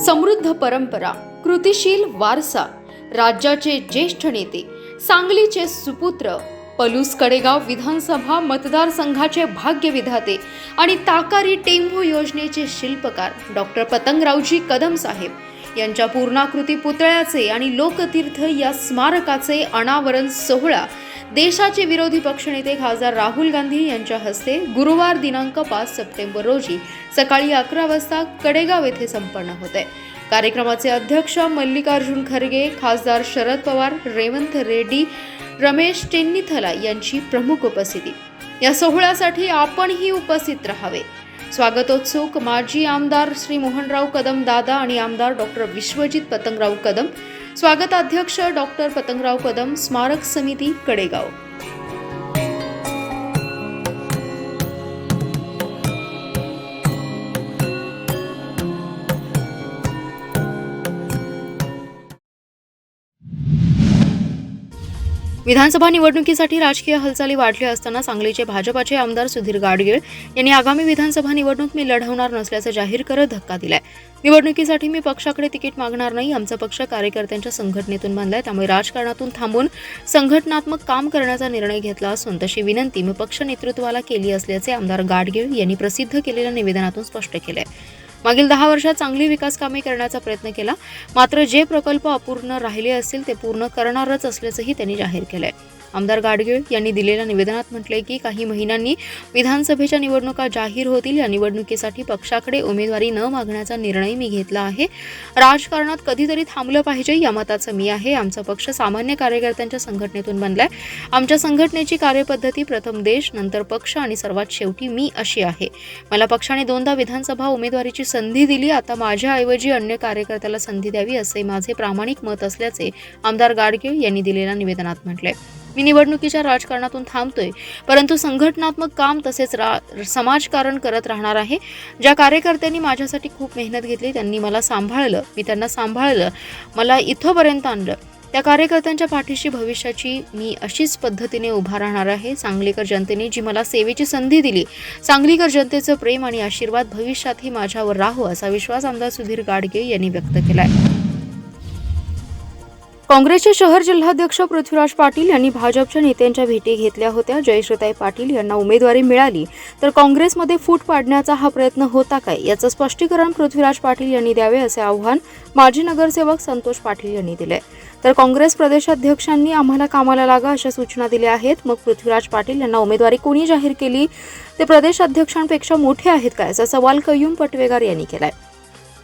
समृद्ध परंपरा, कृतिशील वारसा, राज्याचे ज्येष्ठ नेते, सांगलीचे सुपुत्र, पलूस कडेगाव विधानसभा मतदारसंघाचे भाग्यविधाते आणि ताकारी टेंभू योजनेचे शिल्पकार डॉक्टर पतंगरावजी कदम साहेब यांच्या पूर्णाकृती पुतळ्याचे आणि लोकतीर्थ या स्मारकाचे अनावरण सोहळा देशाचे विरोधी पक्षनेते खासदार राहुल गांधी यांच्या हस्ते गुरुवार दिनांक 5 सप्टेंबर रोजी सकाळी 11 वाजता कडेगाव येथे संपन्न होते। कार्यक्रमाचे अध्यक्ष मल्लिकार्जुन खरगे, खासदार शरद पवार, रेवंत रेड्डी, रमेश टेन्निथला यांची प्रमुख उपस्थिती। या सोहळ्यासाठी आपणही उपस्थित राहावे। स्वागतोत्सुक माजी आमदार श्री मोहनराव कदम दादा आणि आमदार डॉक्टर विश्वजित पतंगराव कदम, स्वागताध्यक्ष डॉक्टर पतंगराव कदम, स्मारक समिती कडेगाव। विधानसभा निवडणुकीसाठी राजकीय हालचाली वाढल्या असताना सांगलीचे भाजपाचे आमदार सुधीर गाडगीळ यांनी आगामी विधानसभा निवडणूक मी लढवणार नसल्याचं जाहीर करत धक्का दिलाय। निवडणुकीसाठी मी पक्षाकडे तिकीट मागणार नाही। आमचा पक्ष कार्यकर्त्यांच्या संघटनेतून बांधलाय, त्यामुळे राजकारणातून थांबून संघटनात्मक काम करण्याचा निर्णय घेतला असून तशी विनंती मी पक्ष नेतृत्वाला केली असल्याचे आमदार गाडगीळ यांनी प्रसिद्ध केलेल्या निवेदनातून स्पष्ट केले। मागील 10 वर्षात चांगली विकास कामे करण्याचा प्रयत्न केला, मात्र जे प्रकल्प अपूर्ण राहिले असतील ते पूर्ण करणारच असल्याचंही त्यांनी जाहीर केलंय। आमदार गाडगीळ यांनी दिलेल्या निवेदनात म्हटलंय की काही महिन्यांनी विधानसभेच्या निवडणुका जाहीर होतील। या निवडणुकीसाठी पक्षाकडे उमेदवारी न मागण्याचा निर्णय मी घेतला आहे। राजकारणात कधीतरी थांबलं पाहिजे या मताचं मी आहे। आमचा पक्ष सामान्य कार्यकर्त्यांच्या संघटनेतून बनलाय। आमच्या संघटनेची कार्यपद्धती प्रथम देश, नंतर पक्ष आणि सर्वात शेवटी मी अशी आहे। मला पक्षाने 2दा विधानसभा उमेदवारीची संधी दिली, आता माझ्याऐवजी अन्य कार्यकर्त्याला संधी द्यावी असे माझे प्रामाणिक मत असल्याचे आमदार गाडगीळ यांनी दिलेल्या निवेदनात म्हटले। मी निवडणुकीच्या राजकारणातून थांबतोय, परंतु संघटनात्मक काम तसेच समाजकारण करत राहणार आहे। ज्या कार्यकर्त्यांनी माझ्यासाठी खूप मेहनत घेतली, त्यांनी मला सांभाळलं, मी त्यांना सांभाळलं, मला इथंपर्यंत आणलं, त्या कार्यकर्त्यांच्या पाठीशी भविष्याची मी अशीच पद्धतीने उभा राहणार आहे। सांगलीकर जनतेने जी मला सेवेची संधी दिली, सांगलीकर जनतेचं प्रेम आणि आशीर्वाद भविष्यातही माझ्यावर राहो असा विश्वास आमदार सुधीर गाडगीळ यांनी व्यक्त केलाय। काँग्रेसचे शहर जिल्हाध्यक्ष पृथ्वीराज पाटील यांनी भाजपच्या नेत्यांच्या भेटी घेतल्या होत्या। जयश्रीताई पाटील यांना उमेदवारी मिळाली तर काँग्रेसमध्ये फूट पाडण्याचा हा प्रयत्न होता काय, याचं स्पष्टीकरण पृथ्वीराज पाटील यांनी द्यावे असे आव्हान माजी नगरसेवक संतोष पाटील यांनी दिले। तर काँग्रेस प्रदेशाध्यक्षांनी आम्हाला कामाला लागा अशा सूचना दिल्या आहेत। मग पृथ्वीराज पाटील यांना उमेदवारी कोणी जाहीर केली, ते प्रदेशाध्यक्षांपेक्षा मोठे आहेत का, असा सवाल कय्यूम पटवेगार यांनी केलाय।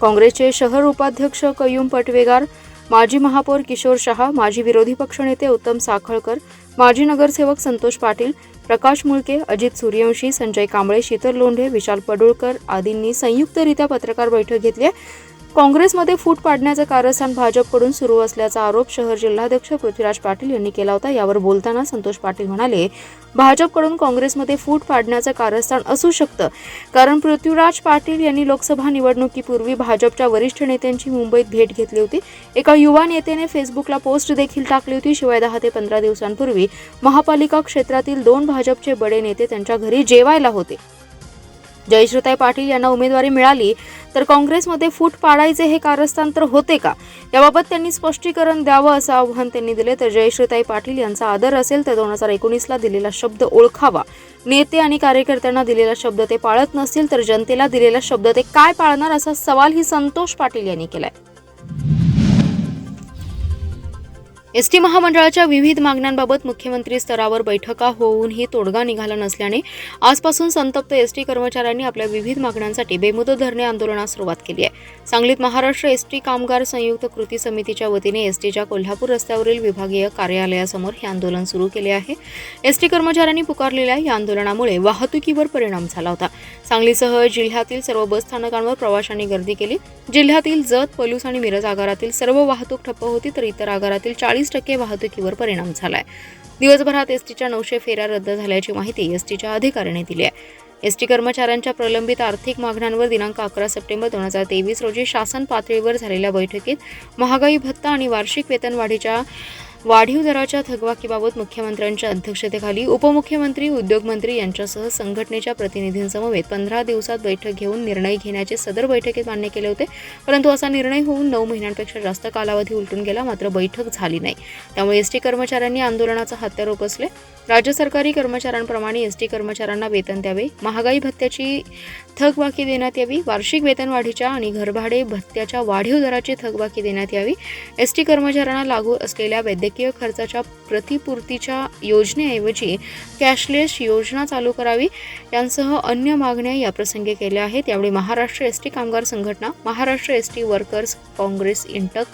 काँग्रेसचे शहर उपाध्यक्ष कय्यूम पटवेगार, माजी महापौर किशोर शहा, माजी विरोधी पक्षनेते उत्तम साखळकर, माजी नगरसेवक संतोष पाटील, प्रकाश मुळके, अजित सूर्यवंशी, संजय कांबळे, शीतल लोंढे, विशाल पडुळकर आदींनी संयुक्तरित्या पत्रकार बैठक घेतली। काँग्रेसमध्ये फूट पाडण्याचं कारस्थान भाजपकडून सुरू असल्याचा आरोप शहर जिल्हाध्यक्ष पृथ्वीराज पाटील यांनी केला होता। यावर बोलताना संतोष पाटील म्हणाले, भाजपकडून काँग्रेसमध्ये फूट पाडण्याचं कारस्थान असू शकतं, कारण पृथ्वीराज पाटील यांनी लोकसभा निवडणुकीपूर्वी भाजपच्या वरिष्ठ नेत्यांची मुंबईत भेट घेतली होती। एका युवा नेत्याने फेसबुकला पोस्ट देखील टाकली होती। शिवाय 10 ते 15 दिवसांपूर्वी महापालिका क्षेत्रातील 2 भाजपचे बडे नेते त्यांच्या घरी जेवायला होते। जयश्रीताई पाटील यांना उमेदवारी मिळाली तर काँग्रेसमध्ये फूट पाडायचे हे कारस्थान तर होते का, याबाबत त्यांनी स्पष्टीकरण द्यावं असं आव्हान त्यांनी दिले। तर जयश्रीताई पाटील यांचा आदर असेल तर 2019ला दिलेला शब्द ओळखावा। नेते आणि कार्यकर्त्यांना दिलेला शब्द ते पाळत नसतील तर जनतेला दिलेला शब्द ते काय पाळणार, असा सवालही संतोष पाटील यांनी केलाय। एसटी महामंडळाच्या विविध मागण्यांबाबत मुख्यमंत्री स्तरावर बैठका होऊनही तोडगा निघाला नसल्याने आजपासून संतप्त एसटी कर्मचाऱ्यांनी आपल्या विविध मागण्यांसाठी बेमुदत धरणे आंदोलनास सुरुवात केली आहे। सांगलीत महाराष्ट्र एसटी कामगार संयुक्त कृती समितीच्या वतीने एसटीच्या कोल्हापूर रस्त्यावरील विभागीय कार्यालयासमोर हे आंदोलन सुरू केले आहे। एसटी कर्मचाऱ्यांनी पुकारलेल्या या आंदोलनामुळे वाहतुकीवर परिणाम झाला होता। सांगलीसह जिल्ह्यातील सर्व बस स्थानकांवर प्रवाशांनी गर्दी केली। जिल्ह्यातील जत, पलूस आणि मिरज आगारातील सर्व वाहतूक ठप्प होती, तर इतर आगारातील 40% वाहतुकीवर परिणाम झालाय। दिवसभरात एसटीच्या 900 फेऱ्या रद्द झाल्याची माहिती एसटीच्या अधिकाऱ्याने दिली आहे। एसटी कर्मचाऱ्यांच्या प्रलंबित आर्थिक मागण्यांवर दिनांक 11 सप्टेंबर 2023 रोजी शासन पातळीवर झालेल्या बैठकीत महागाई भत्ता आणि वार्षिक वेतनवाढीच्या वाढीव दराच्या थकबाकीबाबत मुख्यमंत्र्यांच्या अध्यक्षतेखाली उपमुख्यमंत्री, उद्योगमंत्री यांच्यासह संघटनेच्या प्रतिनिधींसमवेत 15 दिवसात बैठक घेऊन निर्णय घेण्याचे सदर बैठकीत मान्य केले होते. परंतु असा निर्णय होऊन 9 महिन्यांपेक्षा जास्त कालावधी उलटून गेला, मात्र बैठक झाली नाही. त्यामुळे एसटी कर्मचाऱ्यांनी आंदोलनाचा हत्यार उपसले. राज्य सरकारी कर्मचाऱ्यांप्रमाणे एसटी कर्मचाऱ्यांना वेतन द्यावे, महागाई भत्त्याची थकबाकी देण्यात यावी, वार्षिक वेतनवाढीच्या आणि घरभाडे भत्त्याच्या वाढीव दराची थकबाकी देण्यात यावी, एसटी कर्मचाऱ्यांना लागू असलेल्या वैद्यकीय खर्चाच्या प्रतिपूर्तीच्या योजनेऐवजी कॅशलेस योजना चालू करावी यांसह अन्य मागण्या याप्रसंगी केल्या आहेत. यावेळी महाराष्ट्र एसटी कामगार संघटना, Maharashtra ST workers Congress INTUC,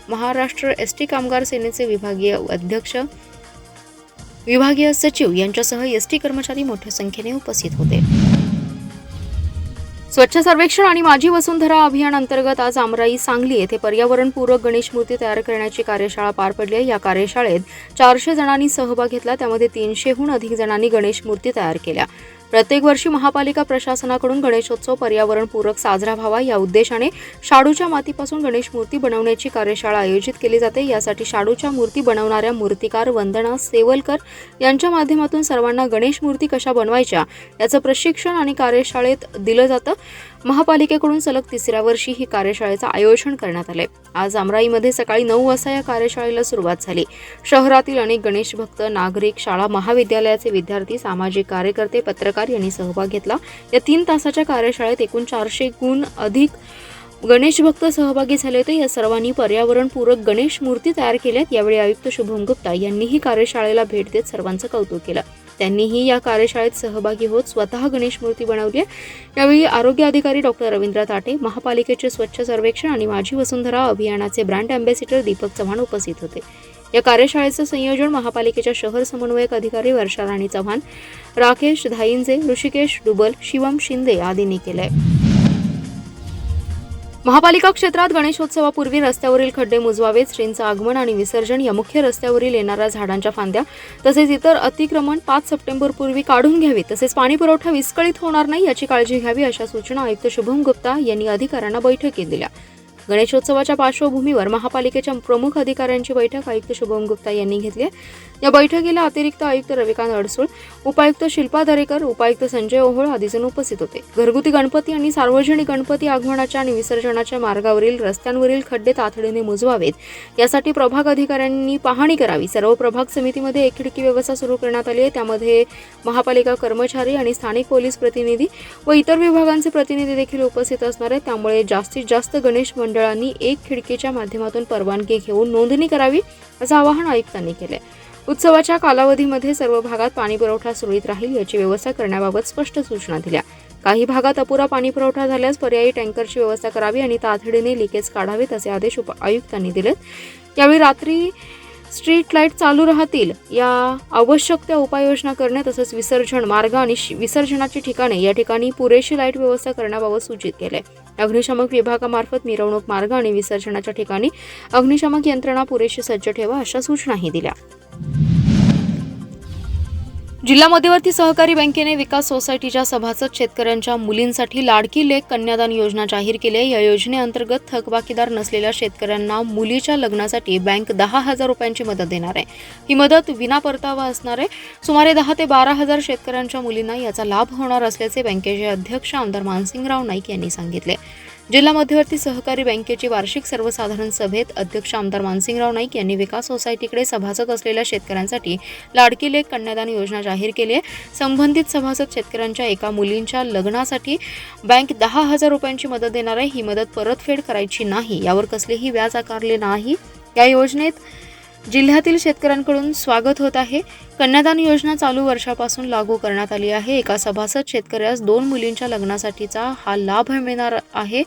Maharashtra ST कामगार सेनेचे विभागीय अध्यक्ष, विभागीय सचिव यांच्यासह एसटी कर्मचारी मोठ्या संख्येने उपस्थित होते. स्वच्छ सर्वेक्षण आणि माझी वसुंधरा अभियान अंतर्गत आज आमराई, सांगली येथे पर्यावरणपूरक गणेश मूर्ती तयार करण्याची कार्यशाळा पार पडली आहे. या कार्यशाळेत 400 जणांनी सहभाग घेतला. त्यामध्ये 300हून अधिक जणांनी गणेश मूर्ती तयार केल्या. प्रत्येक वर्षी महापालिका प्रशासनाकडून गणेशोत्सव पर्यावरणपूरक साजरा व्हावा या उद्देशाने शाडूच्या मातीपासून गणेश मूर्ती बनवण्याची कार्यशाळा आयोजित केली जाते. यासाठी शाडूच्या मूर्ती बनवणाऱ्या मूर्तिकार वंदना सेवलकर यांच्या माध्यमातून सर्वांना गणेश मूर्ती कशा बनवायच्या याचं प्रशिक्षण आणि कार्यशाळेत दिलं जातं. महापालिकेकडून सलग 3ऱ्या वर्षी ही कार्यशाळेचं आयोजन करण्यात आले. आज अमराईमध्ये सकाळी 9 वाजता या कार्यशाळेला सुरुवात झाली. शहरातील अनेक गणेश भक्त, नागरिक, शाळा महाविद्यालयाचे विद्यार्थी, सामाजिक कार्यकर्ते, पत्रकार यांनी सहभाग घेतला. या 3 तासाच्या कार्यशाळेत एकूण 400हून अधिक गणेश भक्त सहभागी झाले होते. या सर्वांनी पर्यावरणपूरक गणेश मूर्ती तयार केल्यात. यावेळी आयुक्त शुभम गुप्ता यांनीही कार्यशाळेला भेट देत सर्वांचं कौतुक केलं. त्यांनीही या कार्यशाळेत सहभागी होत स्वतः गणेश मूर्ती बनवली आहे. यावेळी आरोग्य अधिकारी डॉक्टर रवींद्र ताटे, महापालिकेचे स्वच्छ सर्वेक्षण आणि माझी वसुंधरा अभियानाचे ब्रँड अँबॅसिडर दीपक चव्हाण उपस्थित होते. या कार्यशाळेचं संयोजन महापालिकेच्या शहर समन्वयक अधिकारी वर्षा राणी चव्हाण, राकेश धाईंजे, ऋषिकेश डुबल, शिवम शिंदे आदींनी केलंय. महापालिका क्षेत्रात गणेशोत्सवापूर्वी रस्त्यावरील खड्डे मुजवावेत. श्रींचं आगमन आणि विसर्जन या मुख्य रस्त्यावरील येणाऱ्या झाडांच्या फांद्या तसेच इतर अतिक्रमण 5 सप्टेंबरपूर्वी काढून घ्यावी. तसेच पाणी पुरवठा विस्कळीत होणार नाही याची काळजी घ्यावी, अशा सूचना आयुक्त शुभम गुप्ता यांनी अधिकाऱ्यांना बैठकीत दिल्या. गणेशोत्सवाच्या पार्श्वभूमीवर महापालिकेच्या प्रमुख अधिकाऱ्यांची बैठक आयुक्त शुभम गुप्ता यांनी घेतली. या बैठकीला अतिरिक्त आयुक्त रविकांत अडसूळ, उपायुक्त शिल्पा दरेकर, उपायुक्त संजय ओहोळ आदी जण उपस्थित होते. घरगुती गणपती आणि सार्वजनिक गणपती आगमनाच्या आणि विसर्जनाच्या मार्गावरील रस्त्यांवरील खड्डे तातडीने मुजवावेत. यासाठी प्रभाग अधिकाऱ्यांनी पाहणी करावी. सर्व प्रभाग समितीमध्ये एक खिडकी व्यवस्था सुरू करण्यात आली आहे. त्यामध्ये महापालिका कर्मचारी आणि स्थानिक पोलीस प्रतिनिधी व इतर विभागांचे प्रतिनिधी देखील उपस्थित असणार आहेत. त्यामुळे जास्तीत जास्त गणेश मंडळांनी एक खिडकीच्या माध्यमातून परवानगी घेऊन नोंदणी करावी, असं आवाहन आयुक्तांनी केले. उत्सवाच्या कालावधीमध्ये सर्व भागात पाणी पुरवठा सुरळीत राहील याची व्यवस्था करण्याबाबत स्पष्ट सूचना दिल्या. काही भागात अपुरा पाणी पुरवठा झाल्यास पर्यायी टँकरची व्यवस्था करावी आणि तातडीने लिकेज काढावेत, असे आदेश आयुक्तांनी दिलेत. यावेळी रात्री स्ट्रीट लाईट चालू राहतील या आवश्यक त्या उपाययोजना करणे तसेच विसर्जन मार्ग आणि विसर्जनाची ठिकाणे या ठिकाणी पुरेशी लाईट व्यवस्था करण्याबाबत सूचित केले. अग्निशामक विभागामार्फत मिरवणूक मार्ग आणि विसर्जनाच्या ठिकाणी अग्निशामक यंत्रणा पुरेशी सज्ज ठेवा, अशा सूचनाही दिल्या. जिल्हा मध्यवर्ती सहकारी बँकेने विकास सोसायटीच्या सभासद शेतकऱ्यांच्या मुलींसाठी लाडकी लेक कन्यादान योजना जाहीर केली आहे. या योजनेअंतर्गत थकबाकीदार नसलेल्या शेतकऱ्यांना मुलीच्या लग्नासाठी बँक 10,000 रुपयांची मदत देणार आहे. ही मदत विना परतावा असणार आहे. सुमारे 10 ते 12,000 शेतकऱ्यांच्या मुलींना याचा लाभ होणार असल्याचे बँकेचे अध्यक्ष आमदार मानसिंगराव नाईक यांनी सांगितले. जिल्हा मध्यवर्ती सहकारी बँकेची वार्षिक सर्वसाधारण सभेत अध्यक्ष आमदार मानसिंगराव नाईक यांनी विकास सोसायटीकडे सभासद असलेल्या शेतकऱ्यांसाठी लाडकी लेक कन्यादान योजना जाहीर केली आहे. संबंधित सभासद शेतकऱ्यांच्या एका मुलींच्या लग्नासाठी बँक 10,000 रुपयांची मदत देणार आहे. ही मदत परतफेड करायची नाही, यावर कसलेही व्याज आकारले नाही. या योजनेत जिल्ह्यातील शेतकऱ्यांकडून स्वागत होत आहे. कन्यादान योजना चालू वर्षापासून लागू करण्यात आली आहे. एका सभासद शेतकऱ्यास 2 मुलींच्या लग्नासाठीचा हा लाभ मिळणार आहे.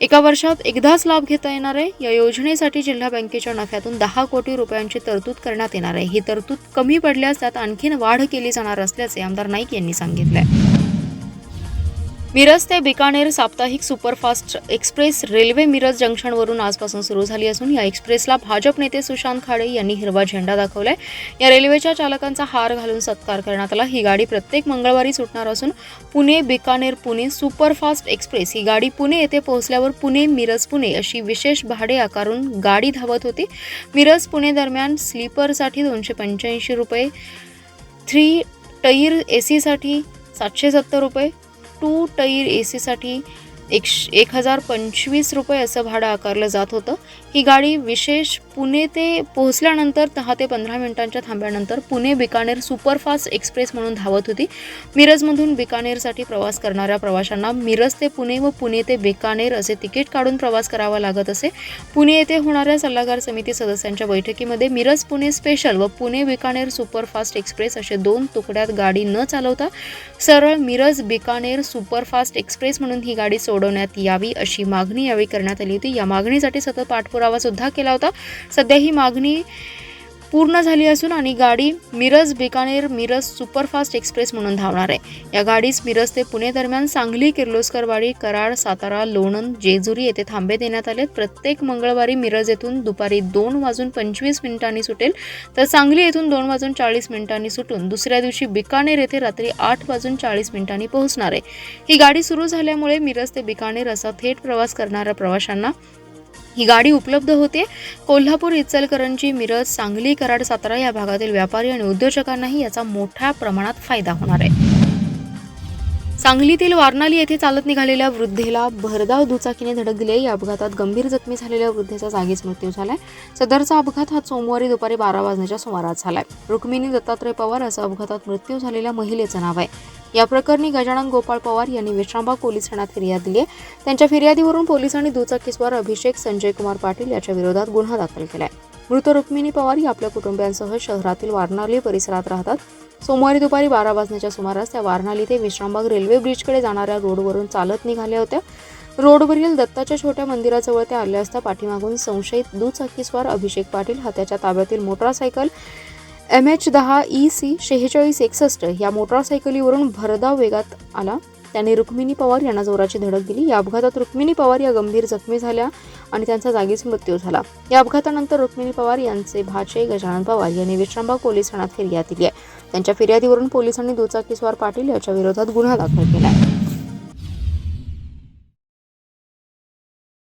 एका वर्षात एकदाच लाभ घेता येणार आहे. या योजनेसाठी जिल्हा बँकेच्या नफ्यातून 10 कोटी रुपयांची तरतूद करण्यात येणार आहे. ही तरतूद कमी पडल्यास त्यात आणखीन वाढ केली जाणार असल्याचे आमदार नाईक यांनी सांगितले. मिरज ते बिकानेर साप्ताहिक सुपरफास्ट एक्सप्रेस रेल्वे मिरज जंक्शनवरून आजपासून सुरू झाली असून या एक्सप्रेसला भाजप नेते सुशांत खाडे यांनी हिरवा झेंडा दाखवलाय. या रेल्वेच्या चालकांचा हार घालून सत्कार करण्यात आला. ही गाडी प्रत्येक मंगळवारी सुटणार असून पुणे बिकानेर पुणे सुपरफास्ट एक्सप्रेस ही गाडी पुणे येथे पोहोचल्यावर पुणे मिरज पुणे अशी विशेष भाडे आकारून गाडी धावत होती. मिरज पुणे दरम्यान स्लीपरसाठी 285 रुपये, 3 टायर एसीसाठी 770 रुपये, 2 टायर एसीसाठी 1025 रुपये असं भाडं आकारलं जात होतं. ही गाडी विशेष पुणे ते पोहोचल्यानंतर 10 ते 15 मिनिटांच्या थांब्यानंतर पुणे बिकानेर सुपरफास्ट एक्सप्रेस म्हणून धावत होती. मिरजमधून बिकानेरसाठी प्रवास करणाऱ्या प्रवाशांना मिरज ते पुणे व पुणे ते बिकानेर असे तिकीट काढून प्रवास करावा लागत असे. पुणे येथे होणाऱ्या सल्लागार समिती सदस्यांच्या बैठकीमध्ये मिरज पुणे स्पेशल व पुणे बिकानेर सुपरफास्ट एक्सप्रेस असे 2 तुकड्यात गाडी न चालवता सरळ मिरज बिकानेर सुपरफास्ट एक्सप्रेस म्हणून ही गाडी सोडवण्यात यावी अशी मागणी यावेळी करण्यात आली होती. या मागणीसाठी सतत पाठपुरावा सुद्धा केला होता. सध्या ही मागणी पूर्ण झाली असून आणि गाडी मिरज बिकानेर मिरज सुपरफास्ट एक्सप्रेस म्हणून धावणार आहे. या गाडीस मिरज ते पुणे दरम्यान सांगली, किर्लोस्करवाडी, कराड, सातारा, लोणंद, जेजुरी येथे थांबे देण्यात आलेत. प्रत्येक मंगळवारी मिरज येथून दुपारी 2:25 सुटेल तर सांगली येथून 2:40 सुटून दुसऱ्या दिवशी बिकानेर येथे रात्री 8:40 पोहोचणार आहे. ही गाडी सुरू झाल्यामुळे मिरज ते बिकानेर असा थेट प्रवास करणाऱ्या प्रवाशांना ही गाडी उपलब्ध होते. कोल्हापूर, इचलकरंजी, मिरज, सांगली, कराड, सातारा या भागातील व्यापारी आणि उद्योजकांनाही याचा मोठ्या प्रमाणात फायदा होणार आहे. सांगलीतील वारणाली येथे चालत निघालेल्या वृद्धेला भरधाव दुचाकीने धडक दिली. या अपघातात गंभीर जखमी झालेल्या वृद्धेचा जागीच मृत्यू झालाय. सदरचा अपघात हा सोमवारी दुपारी 12 वाजण्याच्या सुमारास झालाय. रुक्मिणी दत्तात्रय पवार असं अपघातात मृत्यू झालेल्या महिलेचं नाव आहे. या प्रकरणी गजानन गोपाळ पवार यांनी विश्रामबाग पोलीस ठाण्यात फिर्याद दिली आहे. त्यांच्या फिर्यादीवरून पोलिसांनी दुचाकीस्वार अभिषेक संजय कुमार पाटील याच्या विरोधात गुन्हा दाखल केलाय. मृत रुक्मिणी पवार ही आपल्या कुटुंबियांसह शहरातील वारणाली परिसरात राहतात. सोमवारी दुपारी 12 वाजण्याच्या सुमारास त्या वारणाली ते विश्रामबाग रेल्वे ब्रिजकडे जाणाऱ्या रोडवरून चालत निघाल्या होत्या. रोडवरील दत्ताच्या छोट्या मंदिराजवळ त्या आल्या असता पाठीमागून संशयित दुचाकीस्वार अभिषेक पाटील हा त्याच्या ताब्यातील मोटारसायकल MH10EC 4661 या मोटारसायकलीवरून भरधाव वेगात आला. त्याने रुक्मिणी पवार यांना जोराची धडक दिली. या अपघातात रुक्मिणी पवार या गंभीर जखमी झाल्या आणि त्यांचा जागीच मृत्यू झाला. या अपघातानंतर रुक्मिणी पवार यांचे भाचे गजानन पवार यांनी विश्रामबाग पोलीस ठाण्यात फिर्याद दिली आहे. त्यांच्या फिर्यादीवरून पोलिसांनी दुचाकीस्वार पाटील याच्या विरोधात गुन्हा दाखल केला आहे.